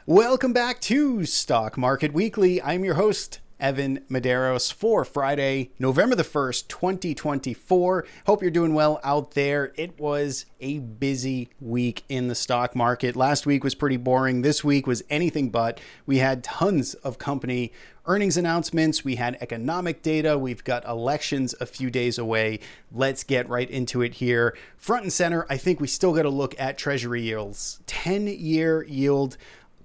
Welcome back to Stock Market Weekly. I'm your host, Evan Medeiros, for Friday, November the 1st, 2024. Hope you're doing well out there. It was a busy week in the stock market. Last week was pretty boring. This week was anything but. We had tons of company earnings announcements. We had economic data. We've got elections a few days away. Let's get right into it here. Front and center, I think we still got to look at Treasury yields. 10-year yield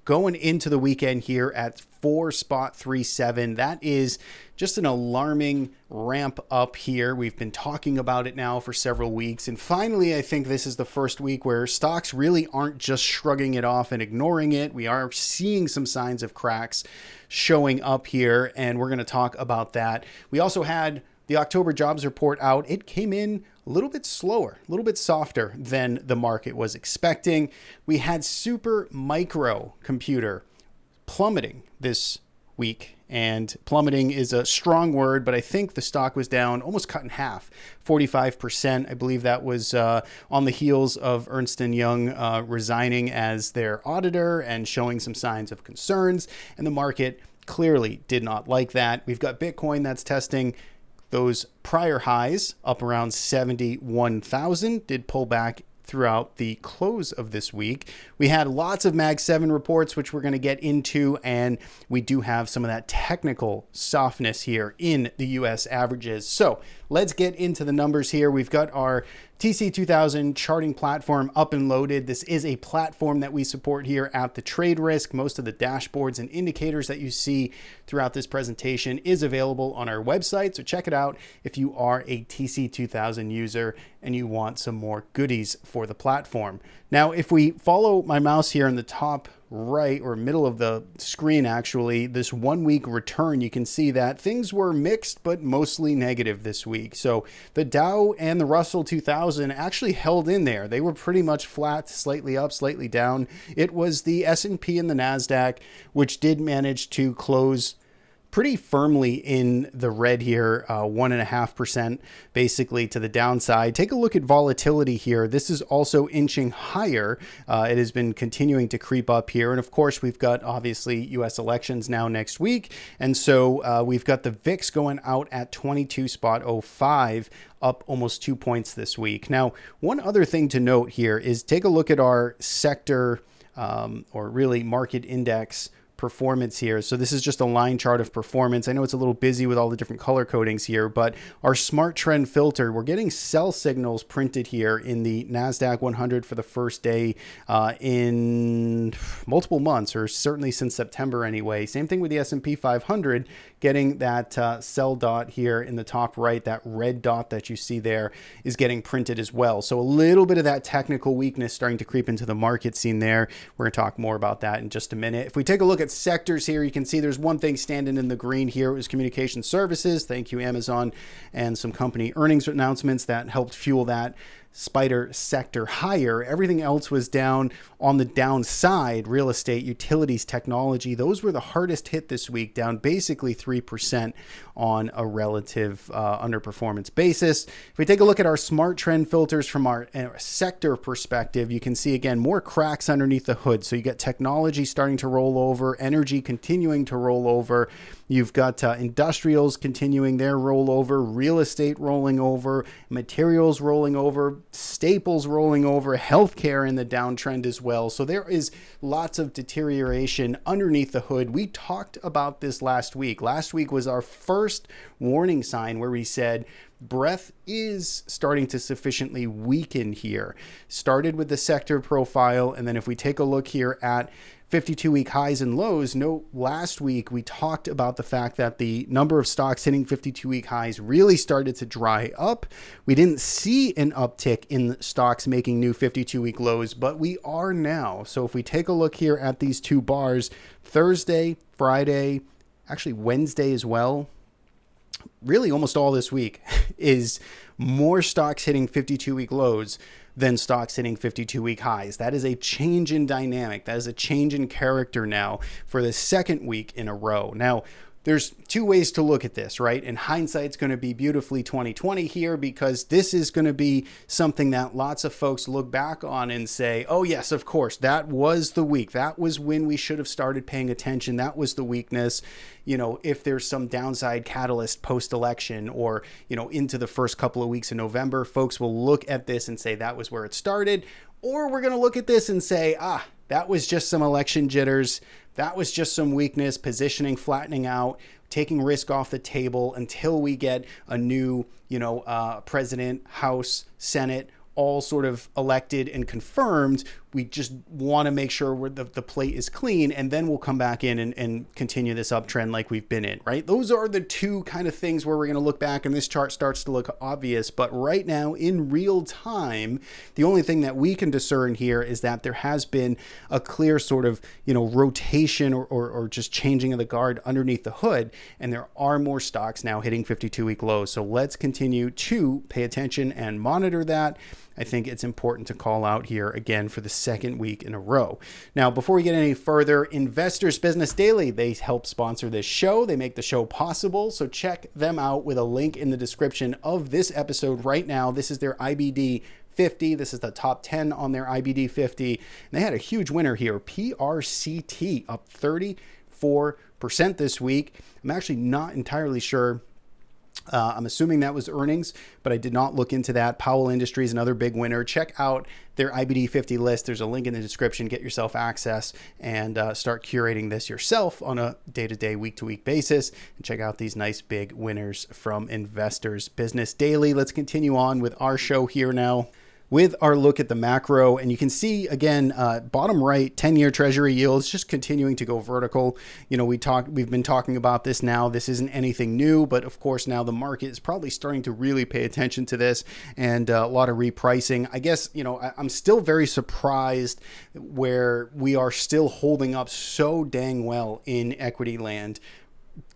going into the weekend here at 4.37. That is just an alarming ramp up here. We've been talking about it now for several weeks. And finally, I think this is the first week where stocks really aren't just shrugging it off and ignoring it. We are seeing some signs of cracks showing up here, and we're going to talk about that. We also had the October jobs report out. It came in a little bit slower, a little bit softer than the market was expecting. We had super micro computer plummeting this week, and plummeting is a strong word, but I think the stock was down, almost cut in half, 45%. I believe that was on the heels of Ernst & Young resigning as their auditor and showing some signs of concerns, and the market clearly did not like that. We've got Bitcoin that's testing those prior highs up around 71,000, did pull back throughout the close of this week. We had lots of Mag 7 reports, which we're going to get into, and we do have some of that technical softness here in the US averages. So let's get into the numbers here. We've got our TC2000 charting platform up and loaded. This is a platform that we support here at the Trade Risk. Most of the dashboards and indicators that you see throughout this presentation is available on our website. So check it out if you are a TC2000 user and you want some more goodies for the platform. Now, if we follow my mouse here in the top right or middle of the screen, actually, this 1 week return, you can see that things were mixed but mostly negative this week. So the Dow and the Russell 2000 actually held in there. They were pretty much flat, slightly up, slightly down. It was the S&P and the Nasdaq which did manage to close pretty firmly in the red here, 1.5% basically to the downside. Take a look at volatility here. This is also inching higher. It has been continuing to creep up here. And of course, we've got obviously US elections now next week. And so we've got the VIX going out at 22.05, up almost 2 points this week. Now, one other thing to note here is take a look at our sector or really market index performance here. So this is just a line chart of performance. I know it's a little busy with all the different color codings here, but our smart trend filter, we're getting sell signals printed here in the Nasdaq 100 for the first day in multiple months, or certainly since September anyway. Same thing with the S&P 500, getting that sell dot here in the top right, that red dot that you see there is getting printed as well. So a little bit of that technical weakness starting to creep into the market scene there. We're going to talk more about that in just a minute. If we take a look at sectors here, you can see there's one thing standing in the green here. It was communication services. Thank you, Amazon, and some company earnings announcements that helped fuel that spider sector higher. Everything else was down on the downside. Real estate, utilities, technology, those were the hardest hit this week, down basically 3% on a relative underperformance basis. If we take a look at our smart trend filters from our sector perspective, you can see again more cracks underneath the hood. So you got technology starting to roll over, energy continuing to roll over. You've got industrials continuing their rollover, real estate rolling over, materials rolling over, staples rolling over, healthcare in the downtrend as well. So there is lots of deterioration underneath the hood. We talked about this last week. Last week was our first warning sign where we said breadth is starting to sufficiently weaken here. Started with the sector profile, and then if we take a look here at 52-week highs and lows, last week we talked about the fact that the number of stocks hitting 52-week highs really started to dry up. We didn't see an uptick in stocks making new 52-week lows, but we are now. So if we take a look here at these two bars, Thursday, Friday, actually Wednesday as well, really almost all this week is more stocks hitting 52-week lows than stocks hitting 52-week highs. That is a change in dynamic. That is a change in character now for the second week in a row. Now, there's two ways to look at this, right? And hindsight's going to be beautifully 2020 here, because this is going to be something that lots of folks look back on and say, oh yes, of course, that was the week. That was when we should have started paying attention. That was the weakness. If there's some downside catalyst post-election or, into the first couple of weeks in November, folks will look at this and say that was where it started. Or we're going to look at this and say, that was just some election jitters. That was just some weakness, positioning, flattening out, taking risk off the table until we get a new, president, House, Senate, all sort of elected and confirmed. We just want to make sure the plate is clean, and then we'll come back in and continue this uptrend like we've been in, right? Those are the two kind of things where we're going to look back and this chart starts to look obvious. But right now in real time, the only thing that we can discern here is that there has been a clear sort of, rotation or just changing of the guard underneath the hood. And there are more stocks now hitting 52-week lows. So let's continue to pay attention and monitor that. I think it's important to call out here again for the second week in a row. Now, before we get any further, Investors Business Daily, they help sponsor this show. They make the show possible. So check them out with a link in the description of this episode right now. This is their IBD 50. This is the top 10 on their IBD 50. And they had a huge winner here. PRCT up 34% this week. I'm actually not entirely sure. I'm assuming that was earnings, but I did not look into that. Powell Industries, another big winner. Check out their IBD 50 list. There's a link in the description. Get yourself access and start curating this yourself on a day-to-day, week-to-week basis. And check out these nice big winners from Investors Business Daily. Let's continue on with our show here now with our look at the macro. And you can see again, bottom right, 10-year Treasury yields just continuing to go vertical. We've been talking about this now. This isn't anything new, but of course now the market is probably starting to really pay attention to this, and a lot of repricing. I guess, I'm still very surprised where we are still holding up so dang well in equity land,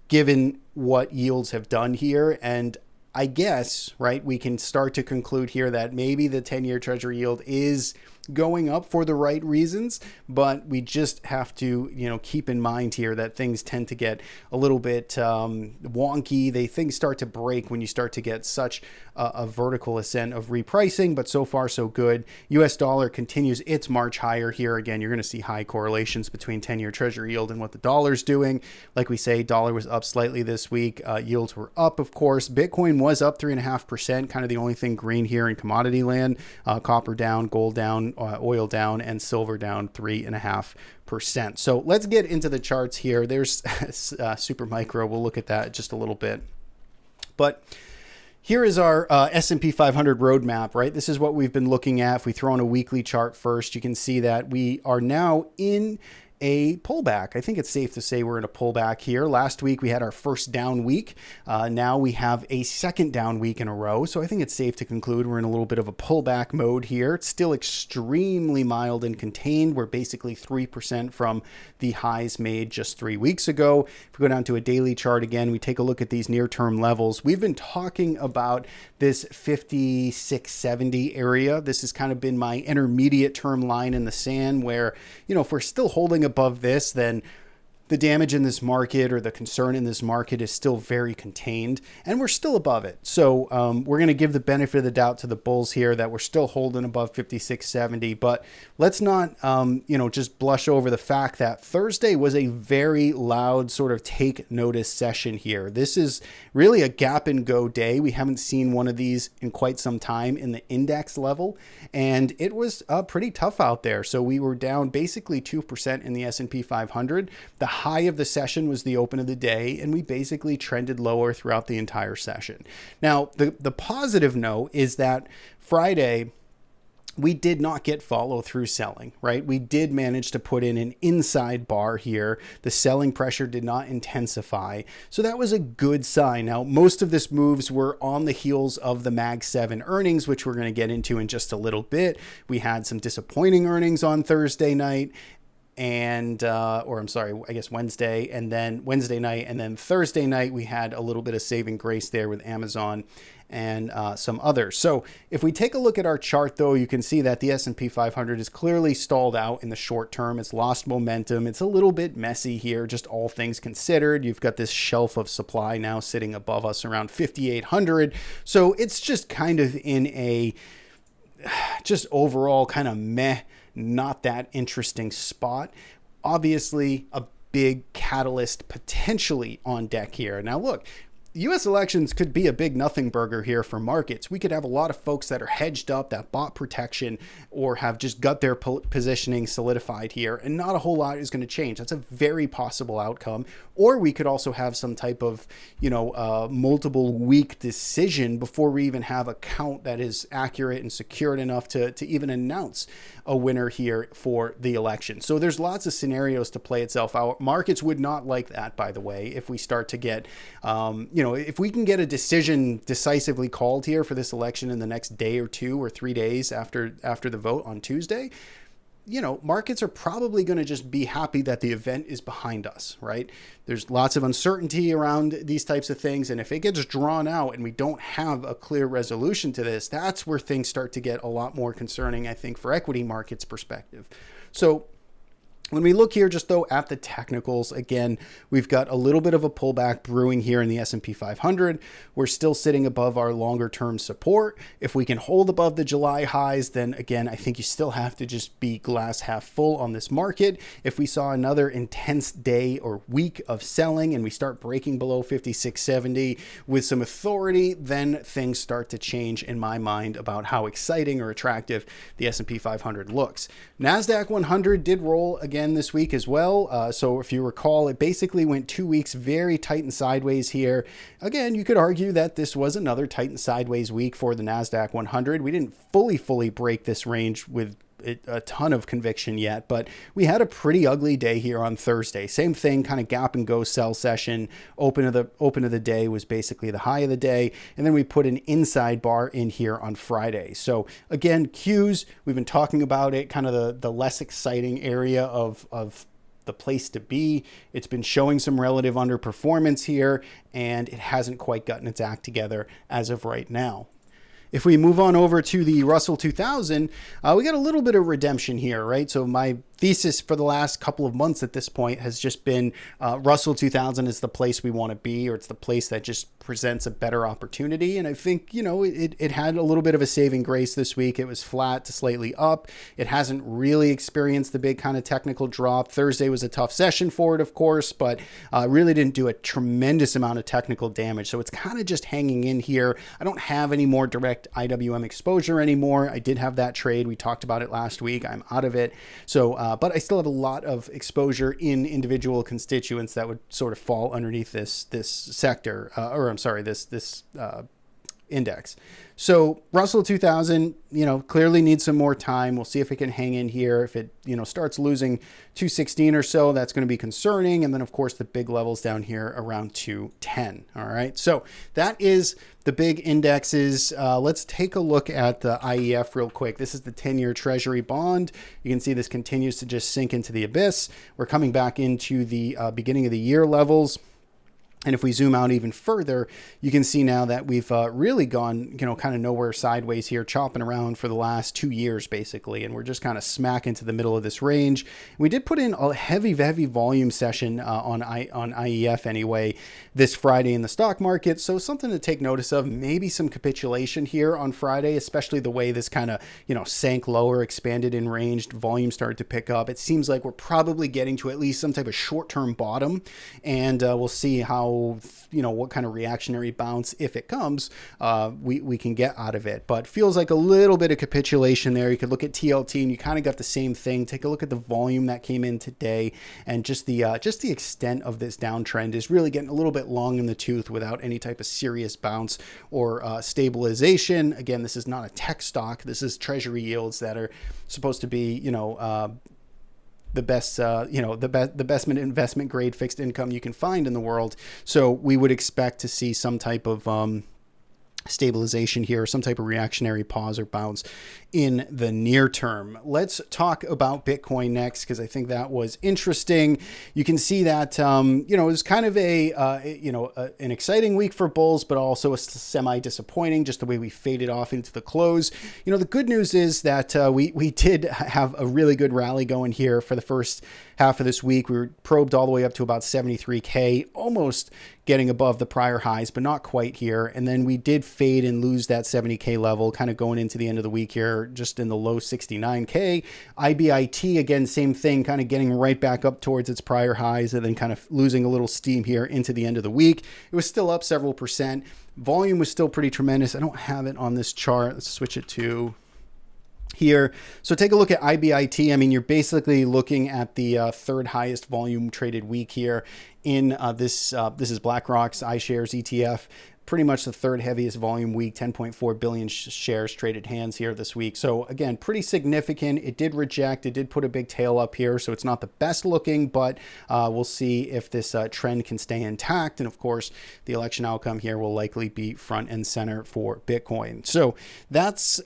given what yields have done here. And I guess, right, we can start to conclude here that maybe the 10-year Treasury yield is going up for the right reasons, but we just have to, keep in mind here that things tend to get a little bit wonky. Things start to break when you start to get such a vertical ascent of repricing, but so far so good. US dollar continues its march higher here. Again, you're going to see high correlations between 10-year Treasury yield and what the dollar's doing. Like we say, dollar was up slightly this week. Yields were up, of course. Bitcoin was up 3.5%, kind of the only thing green here in commodity land. Copper down, gold down, oil down, and silver down 3.5%. So let's get into the charts here. There's super micro. We'll look at that just a little bit. But here is our S&P 500 roadmap, right? This is what we've been looking at. If we throw in a weekly chart first, you can see that we are now in a pullback. I think it's safe to say we're in a pullback here. Last week we had our first down week. Now we have a second down week in a row. So I think it's safe to conclude we're in a little bit of a pullback mode here. It's still extremely mild and contained. We're basically 3% from the highs made just 3 weeks ago. If we go down to a daily chart again, we take a look at these near-term levels. We've been talking about this 5670 area. This has kind of been my intermediate term line in the sand where, if we're still holding above this, then the damage in this market or the concern in this market is still very contained, and we're still above it. So we're going to give the benefit of the doubt to the bulls here that we're still holding above 5670, but let's not, just blush over the fact that Thursday was a very loud sort of take notice session here. This is really a gap and go day. We haven't seen one of these in quite some time in the index level, and it was pretty tough out there. So we were down basically 2% in the S&P 500. The high of the session was the open of the day, and we basically trended lower throughout the entire session. Now, the positive note is that Friday, we did not get follow through selling, right? We did manage to put in an inside bar here. The selling pressure did not intensify. So that was a good sign. Now, most of this moves were on the heels of the Mag 7 earnings, which we're going to get into in just a little bit. We had some disappointing earnings on Thursday night. and or I'm sorry, I guess Wednesday, and then Wednesday night, and then Thursday night we had a little bit of saving grace there with Amazon and some others. So if we take a look at our chart, though, you can see that the S&P 500 is clearly stalled out in the short term. It's lost momentum. It's a little bit messy here, just all things considered. You've got this shelf of supply now sitting above us around 5,800. So it's just kind of in a just overall kind of meh, not that interesting spot. Obviously, a big catalyst potentially on deck here. Now, look, U.S. elections could be a big nothing burger here for markets. We could have a lot of folks that are hedged up, that bought protection, or have just got their positioning solidified here, and not a whole lot is going to change. That's a very possible outcome. Or we could also have some type of, multiple week decision before we even have a count that is accurate and secured enough to even announce a winner here for the election. So there's lots of scenarios to play itself out. Markets would not like that, by the way, if we start to get, if we can get a decision decisively called here for this election in the next day or 2 or 3 days after the vote on Tuesday, markets are probably going to just be happy that the event is behind us, right? There's lots of uncertainty around these types of things. And if it gets drawn out and we don't have a clear resolution to this, that's where things start to get a lot more concerning, I think, for equity markets perspective. So when we look here just though at the technicals, again, we've got a little bit of a pullback brewing here in the S&P 500. We're still sitting above our longer term support. If we can hold above the July highs, then again, I think you still have to just be glass half full on this market. If we saw another intense day or week of selling and we start breaking below 5670 with some authority, then things start to change in my mind about how exciting or attractive the S&P 500 looks. Nasdaq 100 did roll again this week as well. So if you recall, it basically went 2 weeks very tight and sideways here. Again, you could argue that this was another tight and sideways week for the Nasdaq 100. We didn't fully break this range with a ton of conviction yet, but we had a pretty ugly day here on Thursday. Same thing, kind of gap and go sell session. Open of the day was basically the high of the day, and then we put an inside bar in here on Friday. So again, Qs, we've been talking about it, kind of the less exciting area of the place to be. It's been showing some relative underperformance here, and it hasn't quite gotten its act together as of right now. If we move on over to the Russell 2000, we got a little bit of redemption here, right? So my thesis for the last couple of months at this point has just been Russell 2000 is the place we want to be, or it's the place that just presents a better opportunity. And I think, it had a little bit of a saving grace this week. It was flat to slightly up. It hasn't really experienced the big kind of technical drop. Thursday was a tough session for it, of course, but really didn't do a tremendous amount of technical damage. So it's kind of just hanging in here. I don't have any more direct IWM exposure anymore. I did have that trade. We talked about it last week. I'm out of it. So, but I still have a lot of exposure in individual constituents that would sort of fall underneath this sector, this index. So Russell 2000, clearly needs some more time. We'll see if it can hang in here. If it, starts losing 216 or so, that's going to be concerning. And then of course the big levels down here around 210. All right. So that is the big indexes. Let's take a look at the IEF real quick. This is the 10-year Treasury bond. You can see this continues to just sink into the abyss. We're coming back into the beginning of the year levels. And if we zoom out even further, you can see now that we've really gone, kind of nowhere sideways here, chopping around for the last 2 years, basically. And we're just kind of smack into the middle of this range. We did put in a heavy volume session on IEF anyway this Friday in the stock market. So something to take notice of, maybe some capitulation here on Friday, especially the way this kind of, sank lower, expanded in range, volume started to pick up. It seems like we're probably getting to at least some type of short-term bottom. And we'll see how, what kind of reactionary bounce, if it comes, we can get out of it. But feels like a little bit of capitulation there. You could look at TLT and you kind of got the same thing. Take a look at the volume that came in today, and just the extent of this downtrend is really getting a little bit long in the tooth without any type of serious bounce or stabilization. Again, this is not a tech stock. This is Treasury yields that are supposed to be, the best, the best investment grade fixed income you can find in the world. So we would expect to see some type of stabilization here, some type of reactionary pause or bounce in the near term. Let's talk about Bitcoin next, because I think that was interesting. You can see that, it was kind of an exciting week for bulls, but also a semi-disappointing, just the way we faded off into the close. The good news is that we did have a really good rally going here for the first half of this week. We were probed all the way up to about 73K, almost getting above the prior highs, but not quite here. And then we did fade and lose that 70K level, kind of going into the end of the week here, just in the low 69K. IBIT, again, same thing, kind of getting right back up towards its prior highs and then kind of losing a little steam here into the end of the week. It was still up several percent. Volume was still pretty tremendous. I don't have it on this chart. Let's switch it to here. So take a look at IBIT. I mean, you're basically looking at the third highest volume traded week here in this is BlackRock's iShares ETF. Pretty much the third heaviest volume week, 10.4 billion shares traded hands here this week. So again, pretty significant. It did reject. It did put a big tail up here. So it's not the best looking, but we'll see if this trend can stay intact. And of course, the election outcome here will likely be front and center for Bitcoin. So that's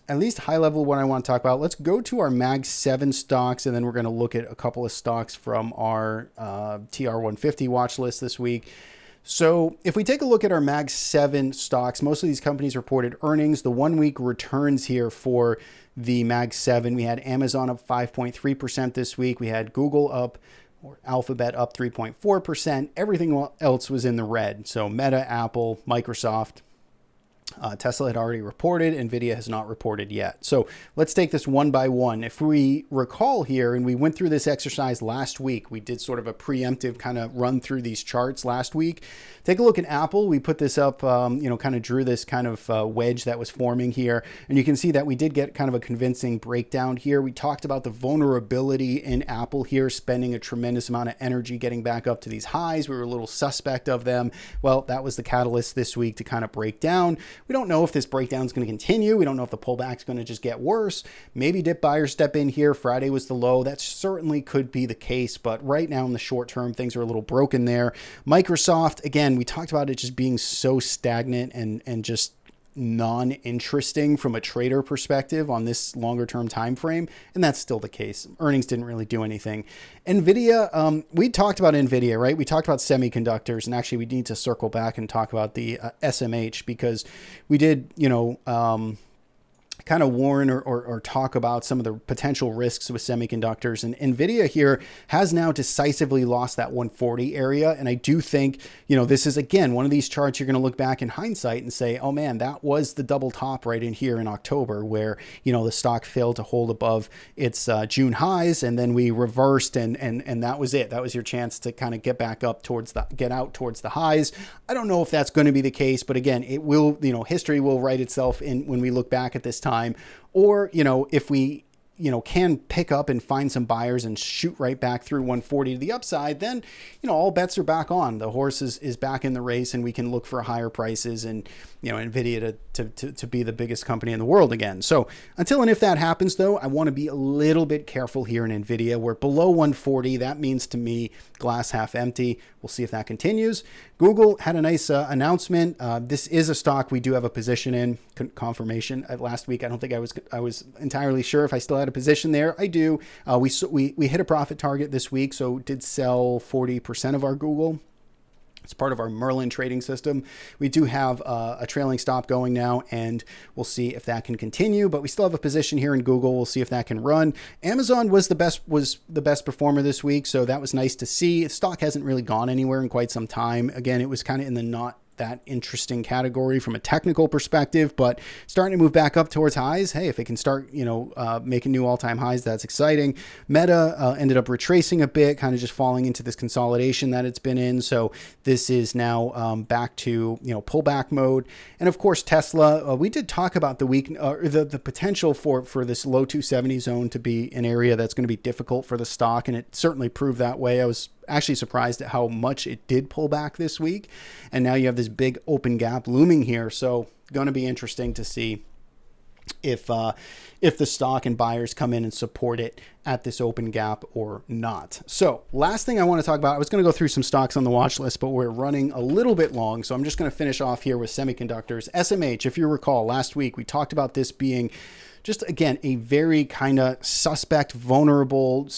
at least high level what I want to talk about. Let's go to our Mag 7 stocks, and then we're going to look at a couple of stocks from our TR150 watch list this week. So if we take a look at our Mag 7 stocks, most of these companies reported earnings. The 1 week returns here for the Mag 7, we had Amazon up 5.3% this week. We had Google up, or Alphabet up 3.4%. Everything else was in the red. So Meta, Apple, Microsoft, Tesla had already reported. NVIDIA has not reported yet. So let's take this one by one. If we recall here, and we went through this exercise last week, we did sort of a preemptive kind of run through these charts last week. Take a look at Apple. We put this up, kind of drew this kind of wedge that was forming here. And you can see that we did get kind of a convincing breakdown here. We talked about the vulnerability in Apple here, spending a tremendous amount of energy getting back up to these highs. We were a little suspect of them. Well, that was the catalyst this week to kind of break down. We don't know if this breakdown is going to continue. We don't know if the pullback is going to just get worse. Maybe dip buyers step in here. Friday was the low. That certainly could be the case. But right now in the short term, things are a little broken there. Microsoft, again, we talked about it just being so stagnant and just non-interesting from a trader perspective on this longer term time frame, and that's still the case. Earnings didn't really do anything. NVIDIA, we talked about NVIDIA, right? We talked about semiconductors, and actually we need to circle back and talk about the SMH, because we did, kind of warn or talk about some of the potential risks with semiconductors. And NVIDIA here has now decisively lost that 140 area. And I do think, this is, again, one of these charts you're going to look back in hindsight and say, oh man, that was the double top right in here in October where, the stock failed to hold above its June highs. And then we reversed and that was it. That was your chance to kind of get back up get out towards the highs. I don't know if that's going to be the case, but again, it will, history will write itself in when we look back at this time. Or, if we, can pick up and find some buyers and shoot right back through 140 to the upside, then, all bets are back on. The horse is back in the race, and we can look for higher prices and, NVIDIA to be the biggest company in the world again. So until and if that happens, though, I want to be a little bit careful here in NVIDIA. We're below 140. That means to me, glass half empty. We'll see if that continues. Google had a nice announcement. This is a stock we do have a position in. Confirmation last week. I don't think I was entirely sure if I still had a position there. I do. We hit a profit target this week, so did sell 40% of our Google. It's part of our Merlin trading system. We do have a trailing stop going now, and we'll see if that can continue. But we still have a position here in Google. We'll see if that can run. Amazon was the best performer this week, so that was nice to see. The stock hasn't really gone anywhere in quite some time. Again, it was kind of in the not that interesting category from a technical perspective, but starting to move back up towards highs. Hey, if it can start, making new all-time highs, that's exciting. Meta ended up retracing a bit, kind of just falling into this consolidation that it's been in. So this is now back to, pullback mode. And of course, Tesla, we did talk about the week or the potential for this low 270 zone to be an area that's going to be difficult for the stock. And it certainly proved that way. I was actually surprised at how much it did pull back this week. And now you have this big open gap looming here. So going to be interesting to see if the stock and buyers come in and support it at this open gap or not. So last thing I want to talk about, I was going to go through some stocks on the watch list, but we're running a little bit long. So I'm just going to finish off here with semiconductors. SMH, if you recall, last week we talked about this being just, again, a very kind of suspect, vulnerable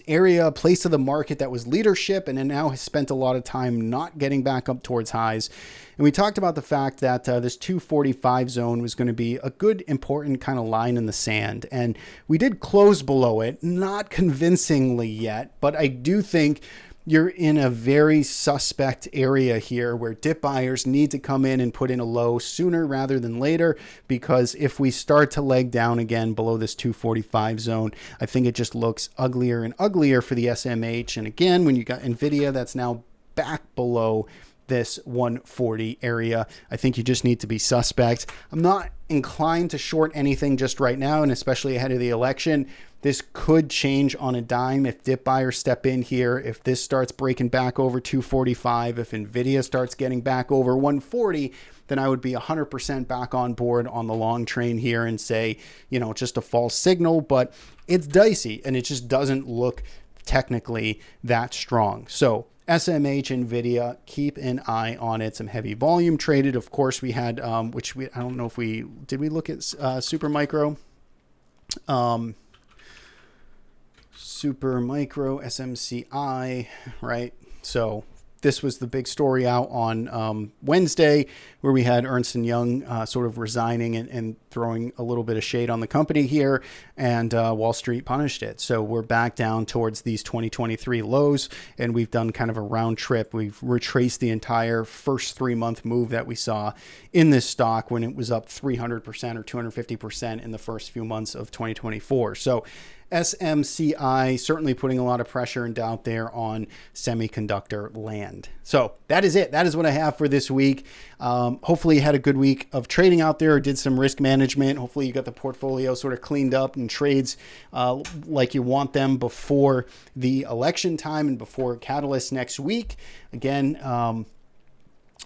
area, place of the market that was leadership, and it now has spent a lot of time not getting back up towards highs. And we talked about the fact that this 245 zone was going to be a good, important kind of line in the sand. And we did close below it, not convincingly yet, but I do think you're in a very suspect area here where dip buyers need to come in and put in a low sooner rather than later, because if we start to leg down again below this 245 zone, I think it just looks uglier and uglier for the SMH. And again, when you got Nvidia that's now back below this 140 area, I think you just need to be suspect. I'm not inclined to short anything just right now, and especially ahead of the election. This could change on a dime if dip buyers step in here. If this starts breaking back over 245, if Nvidia starts getting back over 140, then I would be 100% back on board on the long train here and say, you know, just a false signal, but it's dicey and it just doesn't look technically that strong. So SMH, Nvidia, keep an eye on it. Some heavy volume traded. Of course, we had, I don't know if did we look at Super Micro? Super Micro, SMCI, right? So this was the big story out on Wednesday, where we had Ernst & Young sort of resigning and throwing a little bit of shade on the company here, and Wall Street punished it. So we're back down towards these 2023 lows, and we've done kind of a round trip. We've retraced the entire first 3-month move that we saw in this stock when it was up 300% or 250% in the first few months of 2024. So SMCI certainly putting a lot of pressure and doubt there on semiconductor land. So that is it. That is what I have for this week. Hopefully you had a good week of trading out there, or did some risk management. Hopefully you got the portfolio sort of cleaned up and trades like you want them before the election time and before Catalyst next week. Again,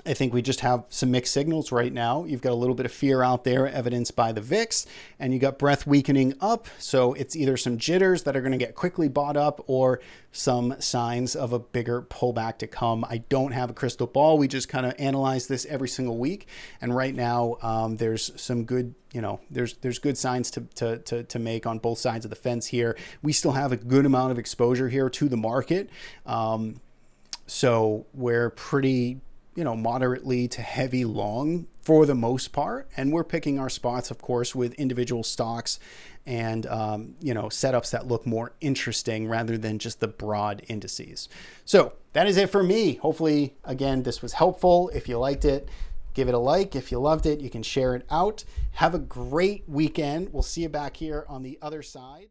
I think we just have some mixed signals right now. You've got a little bit of fear out there, evidenced by the VIX, and you got breadth weakening up. So it's either some jitters that are going to get quickly bought up, or some signs of a bigger pullback to come. I don't have a crystal ball. We just kind of analyze this every single week. And right now, there's some good, there's good signs to make on both sides of the fence here. We still have a good amount of exposure here to the market. So we're pretty moderately to heavy long for the most part. And we're picking our spots, of course, with individual stocks and, setups that look more interesting rather than just the broad indices. So that is it for me. Hopefully, again, this was helpful. If you liked it, give it a like. If you loved it, you can share it out. Have a great weekend. We'll see you back here on the other side.